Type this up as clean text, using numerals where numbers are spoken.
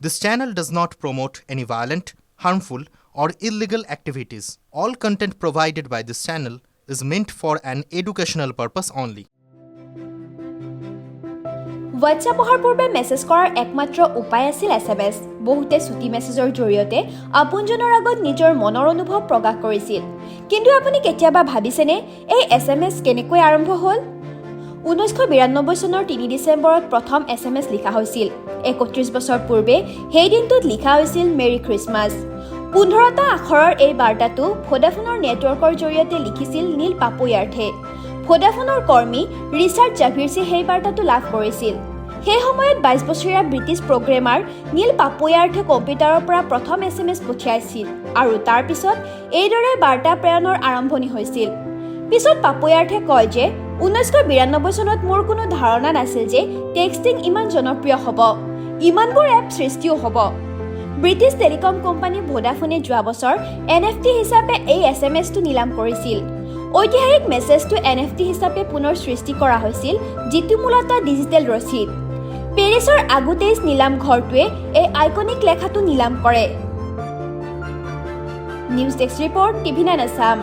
This channel does not promote any violent, harmful, or illegal activities. All content provided by this channel is meant for an educational purpose only. WhatsApp পূৰ্বে message কৰাৰ একমাত্ৰ উপায় আছিল SMS। বহুতে ছুটি মেছেজৰ জৰিয়তে আপোনজনৰ আগত নিজৰ মনৰ অনুভৱ প্ৰকাশ কৰিছিল। কিন্তু আপুনি কেতিয়াবা ভাবিছেনে এই SMS কেনেকৈ আৰম্ভ হ'ল? 1992 চনৰ 3 ডিচেম্বৰত প্ৰথম SMS লিখা হৈছিল। 31 বছৰ পূৰ্বে সেই দিনটোত লিখা হৈছিল মেৰী খ্ৰীষ্টমাছ। 15টা আখৰৰ এই বাৰ্তাটো ভোডাফোনৰ নেটৱৰ্কৰ জৰিয়তে লিখিছিল নীল পাপয়াৰ্থে। ভোডাফোনৰ কৰ্মী ৰিচাৰ্ড জাভিৰছে সেই বাৰ্তাটো লাভ কৰিছিল। সেই সময়ত 22 বছৰীয়া ব্ৰিটিছ প্ৰগ্ৰেমাৰ নীল পাপয়াৰ্থে কম্পিউটাৰৰ পৰা প্ৰথম SMS পঠিয়াইছিল আৰু তাৰ পিছত এইদৰে বাৰ্তা প্ৰেৰণৰ আৰম্ভণি হৈছিল। পিছত পাপয়াৰ্থে কয় যে 1992 চনত মোৰ কোনো ধাৰণা নাছিল যে টেক্সটিং ইমান জনপ্ৰিয় হ'ব, ইমানবোৰ এপ সৃষ্টিও হ'ব। ব্ৰিটিছ টেলিকম কোম্পানী ভোডাফোনে যোৱা বছৰ NFT হিচাপে এই SMSটো নিলাম কৰিছিল। ঐতিহাসিক মেছেজটো NFT হিচাপে পুনৰ সৃষ্টি কৰা হৈছিল, যিটো মূলতঃ ডিজিটেল ৰচিদ। পেৰিছৰ আগতেই নিলাম ঘৰটোৱে এই আইকনিক লেখাটো নিলাম কৰে। News desk report TV9 Assam.